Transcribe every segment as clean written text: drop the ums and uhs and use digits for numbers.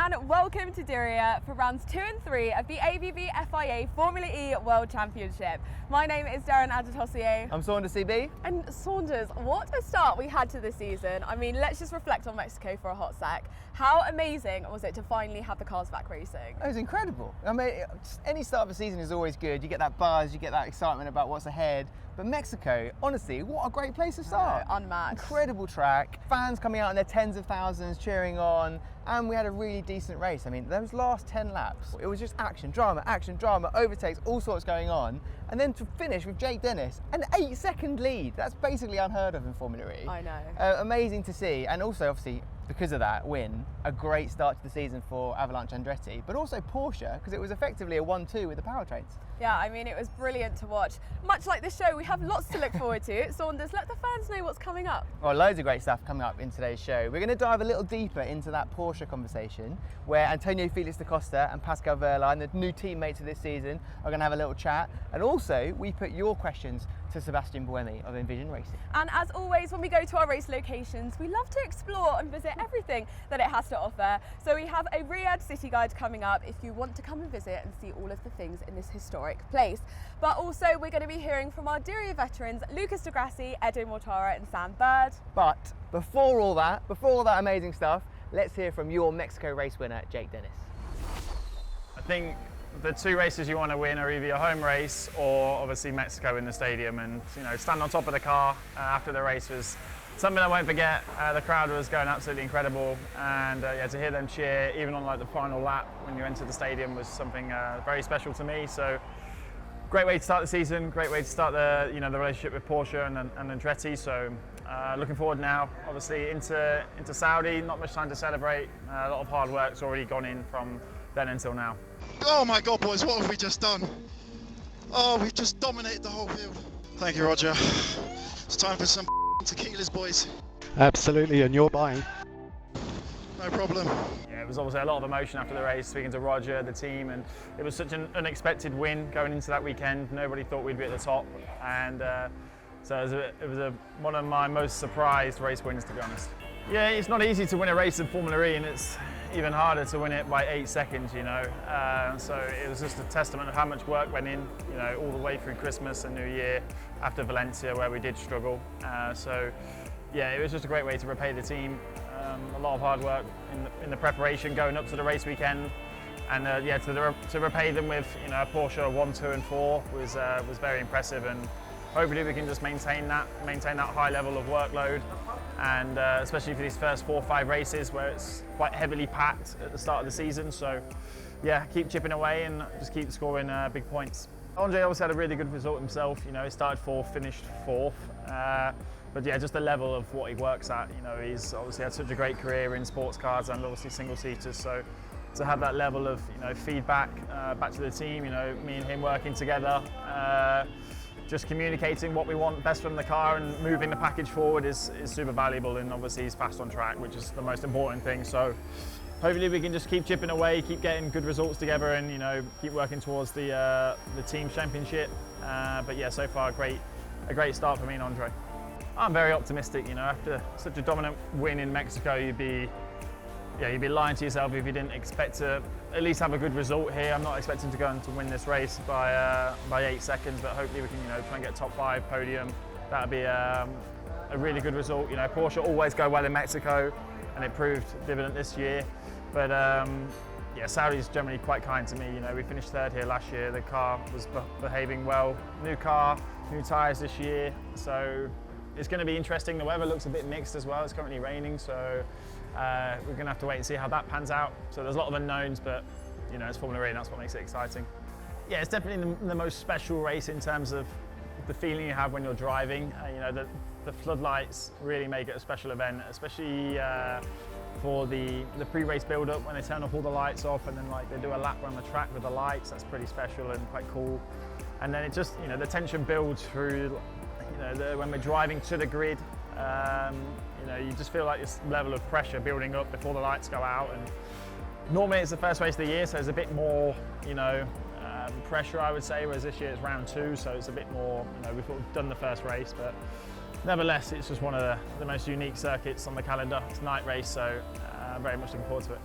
and welcome to Diriyah for rounds 2 and 3 of the ABB FIA Formula E World Championship. My name is Darren Adetossier. I'm Saunders CB. And Saunders, what a start we had to this season. I mean, let's just reflect on Mexico for a hot sec. How amazing was it to finally have the cars back racing? It was incredible. I mean, any start of a season is always good. You get that buzz, you get that excitement about what's ahead. But Mexico, honestly, what a great place to start. Unmatched. Incredible track, fans coming out in their tens of thousands cheering on, and we had a really decent race. I mean, those last 10 laps, it was just action, drama, overtakes, all sorts going on. And then to finish with Jake Dennis, an 8-second lead. That's basically unheard of in Formula E. I know. Amazing to see, and also obviously, because of that win, a great start to the season for Avalanche Andretti, but also Porsche, because it was effectively a 1-2 with the powertrains. Yeah, I mean, it was brilliant to watch. Much like this show, we have lots to look forward to. Saunders, let the fans know what's coming up. Well, loads of great stuff coming up in today's show. We're going to dive a little deeper into that Porsche conversation, where Antonio Felix da Costa and Pascal Wehrlein, the new teammates of this season, are going to have a little chat. And also, we put your questions to Sebastian BUEMI of Envision Racing. And as always, when we go to our race locations, we love to explore and visit everything that it has to offer. So we have a Riyadh city guide coming up if you want to come and visit and see all of the things in this historic place. But also, we're going to be hearing from our Diriyah veterans, Lucas Di Grassi, Edo Mortara and Sam Bird. But before all that amazing stuff, let's hear from your Mexico race winner, Jake Dennis. I think the two races you want to win are either your home race or obviously Mexico in the stadium, and stand on top of the car after the race was something I won't forget. The crowd was going absolutely incredible, and to hear them cheer even on the final lap when you enter the stadium was something very special to me. So great way to start the season, great way to start the the relationship with Porsche and Andretti. So looking forward now, obviously into Saudi. Not much time to celebrate. A lot of hard work's already gone in from then until now. Oh my God, boys, what have we just done? Oh, we've just dominated the whole field. Thank you, Roger. It's time for some tequilas, boys. Absolutely, and you're buying. No problem. Yeah, it was obviously a lot of emotion after the race, speaking to Roger, the team, and it was such an unexpected win going into that weekend. Nobody thought we'd be at the top, and so it was one of my most surprised race wins, to be honest. Yeah, it's not easy to win a race in Formula E, and it's even harder to win it by 8 seconds, So it was just a testament of how much work went in, all the way through Christmas and New Year after Valencia, where we did struggle. So yeah, it was just a great way to repay the team. A lot of hard work in the preparation going up to the race weekend, and to repay them with a Porsche 1, 2 and 4 was very impressive, and hopefully we can just maintain that high level of workload, and especially for these first 4 or 5 races where it's quite heavily packed at the start of the season. So yeah, keep chipping away and just keep scoring big points. Andre also had a really good result himself. He started 4th, finished 4th. But yeah, just the level of what he works at. He's obviously had such a great career in sports cars and obviously single-seaters. So to have that level of feedback back to the team, me and him working together, just communicating what we want best from the car and moving the package forward is super valuable. And obviously he's fast on track, which is the most important thing. So hopefully we can just keep chipping away, keep getting good results together, and keep working towards the team championship. But yeah, so far a great start for me and Andre. I'm very optimistic. After such a dominant win in Mexico, you'd be lying to yourself if you didn't expect to at least have a good result here. I'm not expecting to go on to win this race by 8 seconds, but hopefully we can try and get top 5 podium. That'd be a really good result. Porsche always go well in Mexico, and it proved dividend this year. But yeah, Saudi's generally quite kind to me. We finished 3rd here last year. The car was behaving well. New car, new tyres this year, so it's going to be interesting. The weather looks a bit mixed as well. It's currently raining, so we're going to have to wait and see how that pans out. So there's a lot of unknowns, but it's Formula E, and that's what makes it exciting. Yeah, it's definitely the most special race in terms of the feeling you have when you're driving. The floodlights really make it a special event, especially for the pre-race build-up when they turn off all the lights off, and then they do a lap around the track with the lights. That's pretty special and quite cool. And then it just the tension builds through. When we're driving to the grid, you just feel like this level of pressure building up before the lights go out. And normally it's the first race of the year, so there's a bit more, pressure, I would say. Whereas this year it's round 2, so it's a bit more. We've done the first race, but nevertheless, it's just one of the most unique circuits on the calendar. It's a night race, so I'm very much looking forward to it.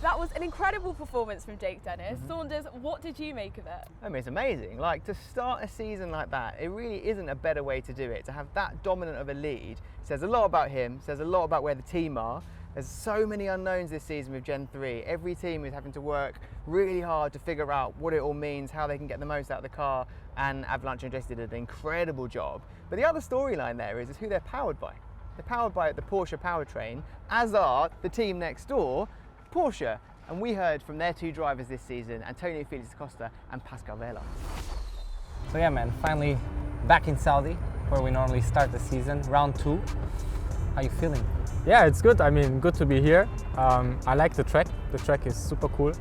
That was an incredible performance from Jake Dennis. Saunders, what did you make of it? I mean, it's amazing. Like, to start a season like that, it really isn't a better way to do it. To have that dominant of a lead says a lot about him, says a lot about where the team are. There's so many unknowns this season with Gen 3. Every team is having to work really hard to figure out what it all means, how they can get the most out of the car, and Avalanche and Jesse did an incredible job. But the other storyline there is who they're powered by. They're powered by the Porsche powertrain, as are the team next door, Porsche. And we heard from their two drivers this season, Antonio Felix da Costa and Pascal Wehrlein. So yeah, man, finally back in Saudi, where we normally start the season, round 2. How you feeling? Yeah, it's good. I mean, good to be here. I like the track. The track is super cool.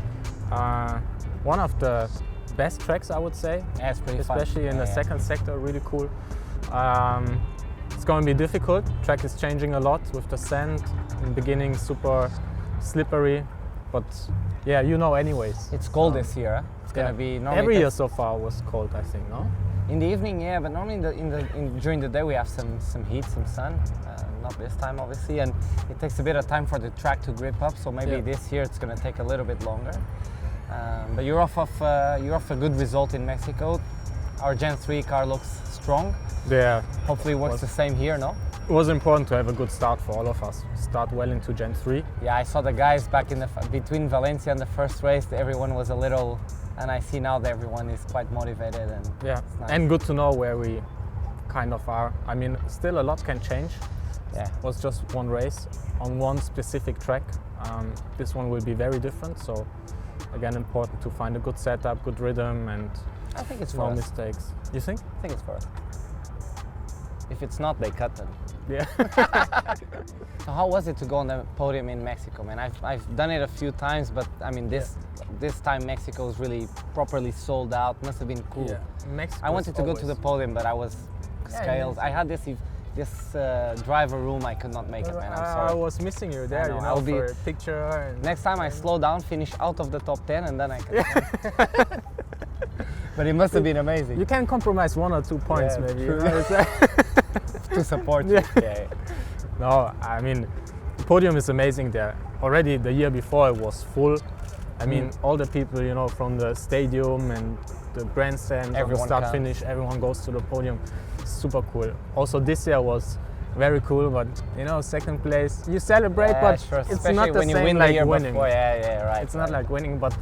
One of the best tracks, I would say. Yeah, it's pretty fun. Especially in the second sector, really cool. It's going to be difficult. Track is changing a lot with the sand. In the beginning, super slippery. But yeah, you know anyways. It's cold this year. Huh? It's gonna be normally every year so far was cold, I think. No. In the evening, yeah, but normally during the day we have some heat, some sun. Not this time, obviously, and it takes a bit of time for the track to grip up. So maybe this year it's going to take a little bit longer. But you're off a good result in Mexico. Our Gen 3 car looks strong. Yeah. Hopefully it works the same here, no? It was important to have a good start for all of us. Start well into Gen 3. Yeah, I saw the guys back in between Valencia and the first race. Everyone was a little, and I see now that everyone is quite motivated and yeah, it's nice. And good to know where we kind of are. I mean, still a lot can change. Yeah. It was just one race on one specific track. This one will be very different. So again, important to find a good setup, good rhythm, and I think it's no for us. mistakes. You think? I think it's for us. If it's not, they cut them. Yeah. So how was it to go on the podium in Mexico, man? I've done it a few times, but I mean this time Mexico is really properly sold out. Must have been cool. Yeah. Mexico I wanted to go to the podium, but I was scales. I had this driver room. I could not make it, man. I'm I sorry. was missing you there, I'll be for a picture. And next time I slow down, finish out of the top 10, and then I can. But it must have been amazing. You can compromise 1 or 2 points, Yeah, maybe. true. You know, To support you. Yeah. No, I mean, the podium is amazing there. Already the year before it was full. I mean, all the people, you know, from the stadium and the grandstand, from the start finish, everyone goes to the podium. Super cool. Also this year was very cool, but you know, second place, you celebrate, but sure. it's Especially not the when you same win like the year winning. before. Yeah, right. It's not like winning, but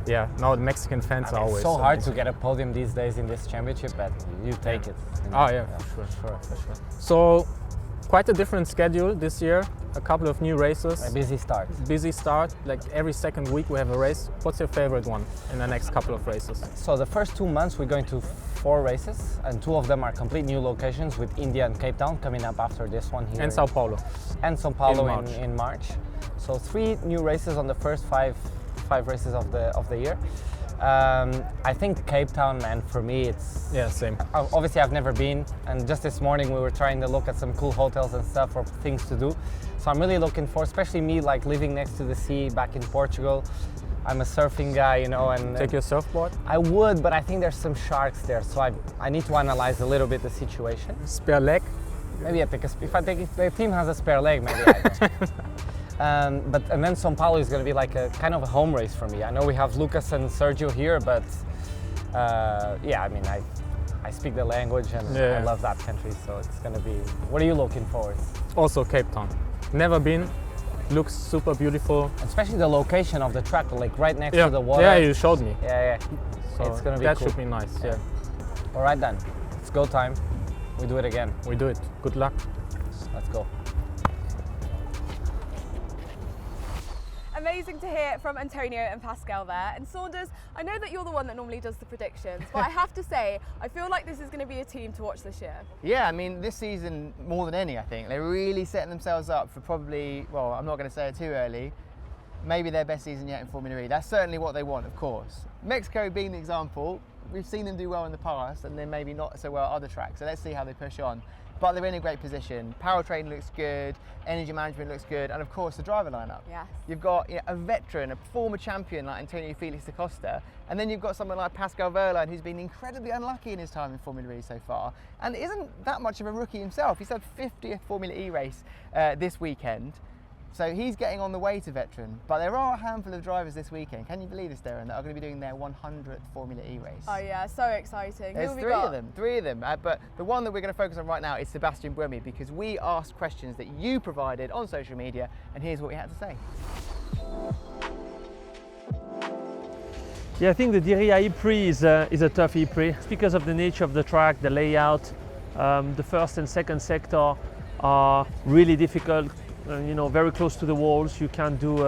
yeah, no, the Mexican fans are always It's so hard to get a podium these days in this championship, but you take it. You know? Oh yeah, for sure. So quite a different schedule this year. A couple of new races. A busy start. Busy start. Like every second week we have a race. What's your favorite one in the next couple of races? So the first 2 months we're going to 4 races, and 2 of them are complete new locations, with India and Cape Town coming up after this one here. And Sao Paulo. And Sao Paulo in March. So 3 new races on the first 5 races of the year. I think Cape Town, man, for me it's... Yeah, same. Obviously I've never been, and just this morning we were trying to look at some cool hotels and stuff or things to do. So I'm really looking for, especially me, like living next to the sea back in Portugal. I'm a surfing guy, you know, and... Take your surfboard? I would, but I think there's some sharks there, so I need to analyze a little bit the situation. Spare leg? Maybe if the team has a spare leg, maybe I don't. And then Sao Paulo is going to be like a kind of a home race for me. I know we have Lucas and Sergio here, but yeah, I mean, I speak the language and I love that country, so it's going to be... What are you looking forward to? Also Cape Town. Never been. Looks super beautiful. Especially the location of the track, like right next to the water. Yeah, you showed me. Yeah. So it's going to be that cool. should be nice, yeah. All right then, it's go time. We do it again. We do it. Good luck. Let's go. Amazing to hear from Antonio and Pascal there. And Saunders, I know that you're the one that normally does the predictions, but I have to say, I feel like this is going to be a team to watch this year. Yeah, I mean, this season, more than any, I think, they're really setting themselves up for probably, well, I'm not going to say it too early, maybe their best season yet in Formula E. That's certainly what they want, of course. Mexico being the example, we've seen them do well in the past and then maybe not so well at other tracks, so let's see how they push on. But they're in a great position. Powertrain looks good, energy management looks good, and of course the driver lineup. Yes. You've got a veteran, a former champion like Antonio Felix da Costa, and then you've got someone like Pascal Wehrlein, who's been incredibly unlucky in his time in Formula E so far, and isn't that much of a rookie himself. He's had 50th Formula E race this weekend. So he's getting on the way to veteran, but there are a handful of drivers this weekend. Can you believe this, Darren, that are going to be doing their 100th Formula E race? Oh yeah, so exciting. There's Who have we three got? of them. But the one that we're going to focus on right now is Sebastian Buemi, because we asked questions that you provided on social media, and here's what he had to say. Yeah, I think the Diriyah E-Prix is a tough E-Prix. It's because of the nature of the track, the layout. The first and second sector are really difficult, very close to the walls. You can't do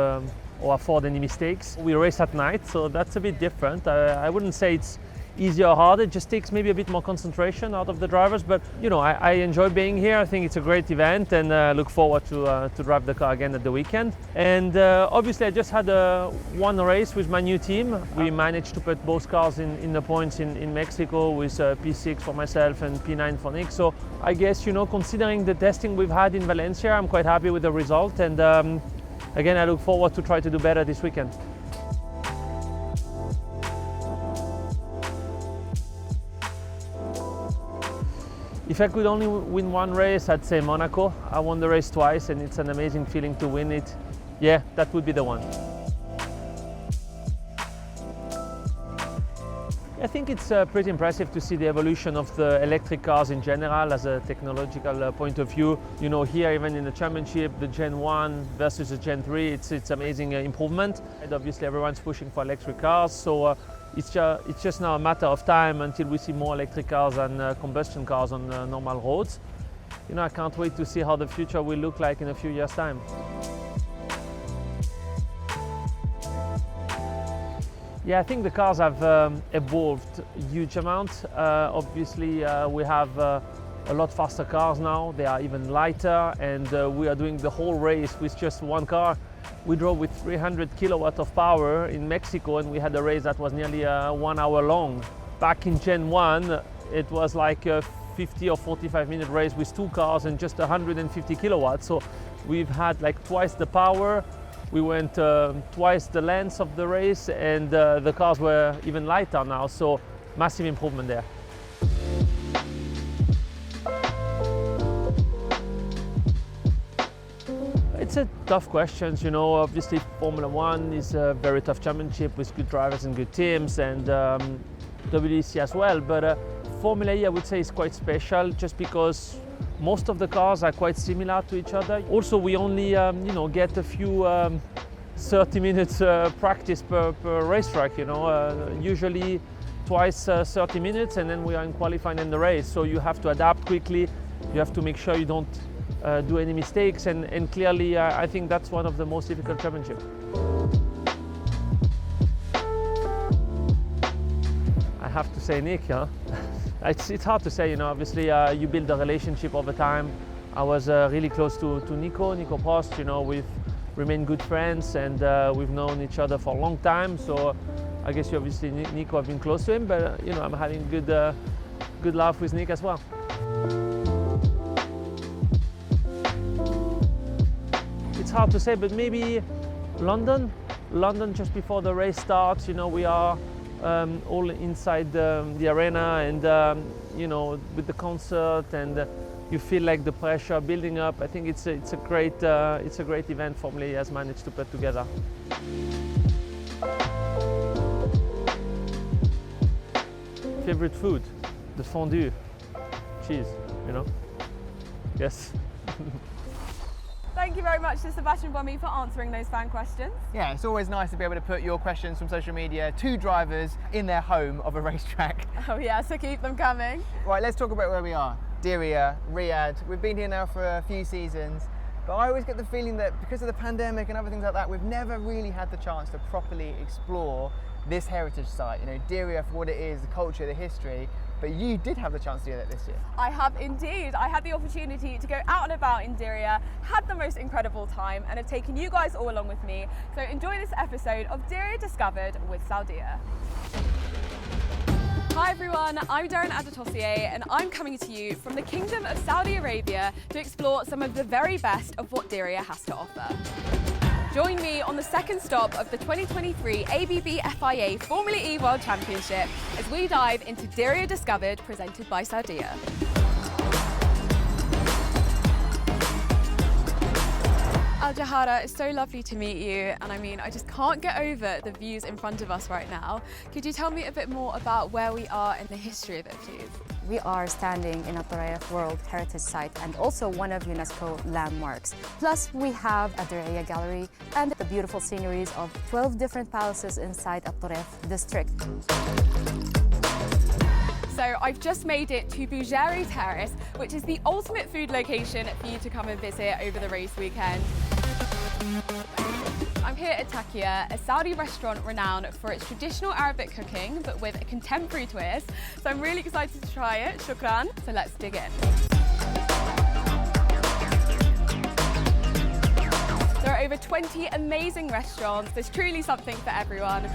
or afford any mistakes. We race at night, so that's a bit different. I wouldn't say it's easier or harder. It just takes maybe a bit more concentration out of the drivers, but I enjoy being here. I think it's a great event, and look forward to drive the car again at the weekend. And obviously I just had one race with my new team. We managed to put both cars in the points in Mexico with P6 for myself and P9 for Nick. So I guess, considering the testing we've had in Valencia, I'm quite happy with the result, and again, I look forward to try to do better this weekend. If I could only win one race, I'd say Monaco. I won the race twice, and it's an amazing feeling to win it. Yeah, that would be the one. I think it's pretty impressive to see the evolution of the electric cars in general as a technological point of view. Here, even in the championship, the Gen 1 versus the Gen 3, it's amazing improvement. And obviously everyone's pushing for electric cars, so it's just now a matter of time until we see more electric cars and combustion cars on normal roads. I can't wait to see how the future will look like in a few years' time. Yeah, I think the cars have evolved a huge amount. Obviously, we have a lot faster cars now. They are even lighter, and we are doing the whole race with just one car. We drove with 300 kilowatts of power in Mexico, and we had a race that was nearly 1 hour long. Back in Gen 1, it was like a 50 or 45-minute race with two cars and just 150 kilowatts. So we've had like twice the power. We went twice the length of the race, and the cars were even lighter now, so massive improvement there. It's a tough question, obviously Formula 1 is a very tough championship with good drivers and good teams, and WEC as well, but Formula E I would say is quite special just because most of the cars are quite similar to each other. Also, we only get a few 30 minutes practice per racetrack, usually twice 30 minutes, and then we are in qualifying and the race. So you have to adapt quickly, you have to make sure you don't do any mistakes, and clearly I think that's one of the most difficult championships. I have to say Nick, huh? It's hard to say, obviously you build a relationship over time. I was really close to Nico Prost, we've remained good friends, and we've known each other for a long time, so I guess you obviously Nico have been close to him, but I'm having good laugh with Nick as well. It's hard to say, but maybe London just before the race starts, we are all inside the arena, and with the concert, and you feel like the pressure building up. I think it's a great event Formula E has managed to put together. Favorite food, the fondue, cheese, Yes. Thank you very much to Sebastian Buemi for answering those fan questions. Yeah, it's always nice to be able to put your questions from social media to drivers in their home of a racetrack. Oh yeah, so keep them coming. Right, let's talk about where we are. Diriyah, Riyadh. We've been here now for a few seasons, but I always get the feeling that because of the pandemic and other things like that, we've never really had the chance to properly explore this heritage site. Diriyah for what it is, the culture, the history. But you did have the chance to do that this year. I have indeed. I had the opportunity to go out and about in Diriyah, had the most incredible time, and have taken you guys all along with me. So enjoy this episode of Diriyah Discovered with Saudia. Hi everyone, I'm Darren Adetossier, and I'm coming to you from the Kingdom of Saudi Arabia to explore some of the very best of what Diriyah has to offer. Join me on the second stop of the 2023 ABB FIA Formula E World Championship as we dive into Diriyah Discovered, presented by Saudia. Al-Jahara, it's so lovely to meet you, and I mean, I just can't get over the views in front of us right now. Could you tell me a bit more about where we are in the history of it, please? We are standing in a Diriyah World Heritage Site and also one of UNESCO landmarks. Plus, we have a Diriyah Gallery and the beautiful sceneries of 12 different palaces inside Diriyah district. So I've just made it to BUEMI Terrace, which is the ultimate food location for you to come and visit over the race weekend. I'm here at Takia, a Saudi restaurant renowned for its traditional Arabic cooking, but with a contemporary twist. So I'm really excited to try it. Shukran. So let's dig in. There are over 20 amazing restaurants. There's truly something for everyone.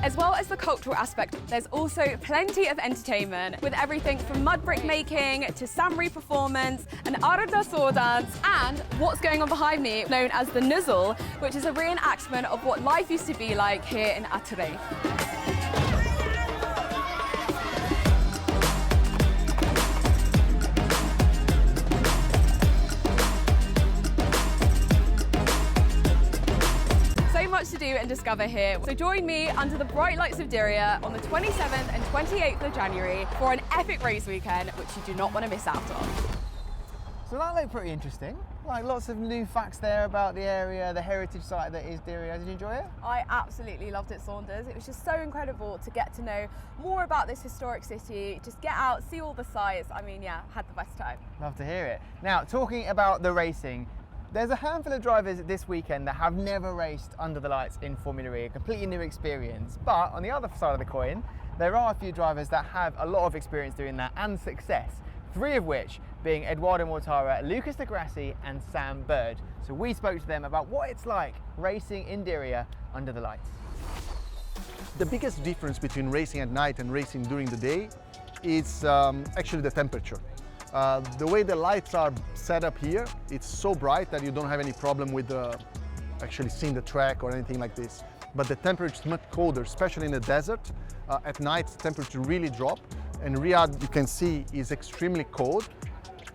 As well as the cultural aspect, there's also plenty of entertainment with everything from mud brick making to Samri performance, an Arada sword dance, and what's going on behind me, known as the Nuzzle, which is a reenactment of what life used to be like here in Atare. Much to do and discover here. So join me under the bright lights of Diriyah on the 27th and 28th of January for an epic race weekend, which you do not want to miss out on. So that looked pretty interesting. Like lots of new facts there about the area, the heritage site that is Diriyah. Did you enjoy it? I absolutely loved it, Saunders. It was just so incredible to get to know more about this historic city, just get out, see all the sights. I mean, yeah, had the best time. Love to hear it. Now, talking about the racing, there's a handful of drivers this weekend that have never raced under the lights in Formula E, a completely new experience. But on the other side of the coin, there are a few drivers that have a lot of experience doing that and success, three of which being Edoardo Mortara, Lucas Di Grassi and Sam Bird. So we spoke to them about what it's like racing in Diriyah under the lights. The biggest difference between racing at night and racing during the day is actually the temperature. The way the lights are set up here, it's so bright that you don't have any problem with actually seeing the track or anything like this. But the temperature is much colder, especially in the desert. At night, the temperature really drops. And Riyadh, you can see, is extremely cold.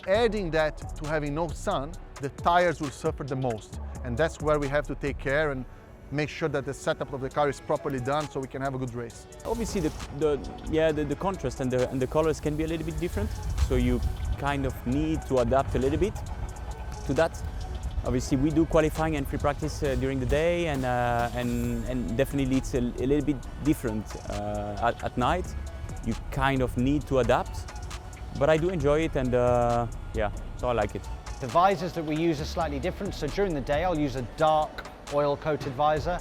Adding that to having no sun, the tires will suffer the most. And that's where we have to take care and make sure that the setup of the car is properly done so we can have a good race. Obviously the contrast and the colors can be a little bit different, so you kind of need to adapt a little bit to that. Obviously we do qualifying and free practice during the day, and definitely it's a little bit different at night. You kind of need to adapt, but I do enjoy it, and yeah, so I like it. The visors that we use are slightly different, so during the day I'll use a dark oil-coated visor.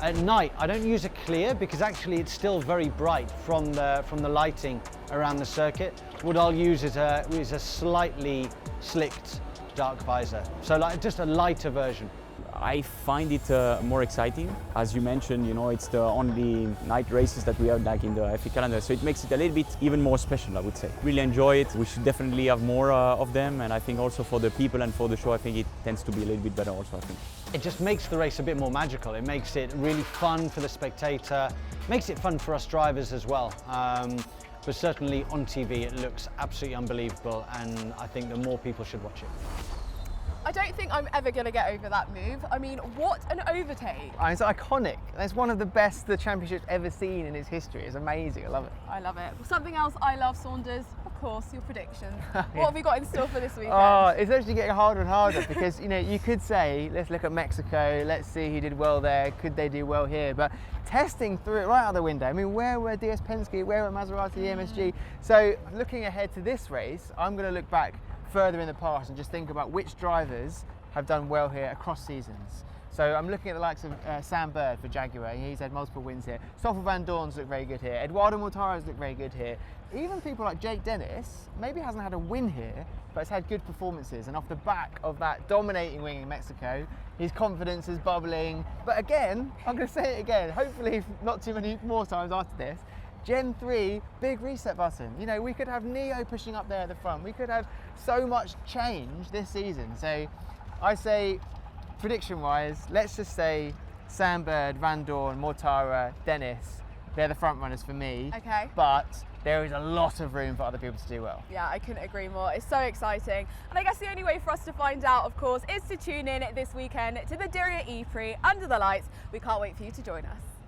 At night, I don't use a clear because actually it's still very bright from the lighting around the circuit. What I'll use is a slightly slicked dark visor, so like just a lighter version. I find it more exciting. As you mentioned, you know, it's the only night races that we have like in the FE calendar, so it makes it a little bit even more special, I would say. Really enjoy it. We should definitely have more of them, and I think also for the people and for the show, I think it tends to be a little bit better also, I think. It just makes the race a bit more magical. It makes it really fun for the spectator, makes it fun for us drivers as well. But certainly on TV, it looks absolutely unbelievable, and I think that more people should watch it. I don't think I'm ever going to get over that move. I mean, what an overtake. It's iconic. It's one of the best the championship's ever seen in its history. It's amazing. I love it. I love it. Something else I love, Saunders, of course, your predictions. What have we got in store for this weekend? Oh, it's actually getting harder and harder because, you know, you could say, let's look at Mexico, let's see who did well there, could they do well here? But testing through it right out the window. I mean, where were DS Penske, where were Maserati, MSG? So looking ahead to this race, I'm going to look back further in the past and just think about which drivers have done well here across seasons. So I'm looking at the likes of Sam Bird for Jaguar. He's had multiple wins here. Stoffel Van Dorn's looked very good here. Edoardo Mortara's looked very good here. Even people like Jake Dennis maybe hasn't had a win here, but has had good performances. And off the back of that dominating wing in Mexico, his confidence is bubbling. But again, I'm going to say it again, hopefully not too many more times after this, Gen 3, big reset button. You know, we could have Neo pushing up there at the front. We could have so much change this season. So I say, prediction-wise, let's just say Sam Bird, Van Dorn, Mortara, Dennis, they're the front runners for me. Okay. But there is a lot of room for other people to do well. Yeah, I couldn't agree more. It's so exciting. And I guess the only way for us to find out, of course, is to tune in this weekend to the Diriyah E-Prix under the lights. We can't wait for you to join us.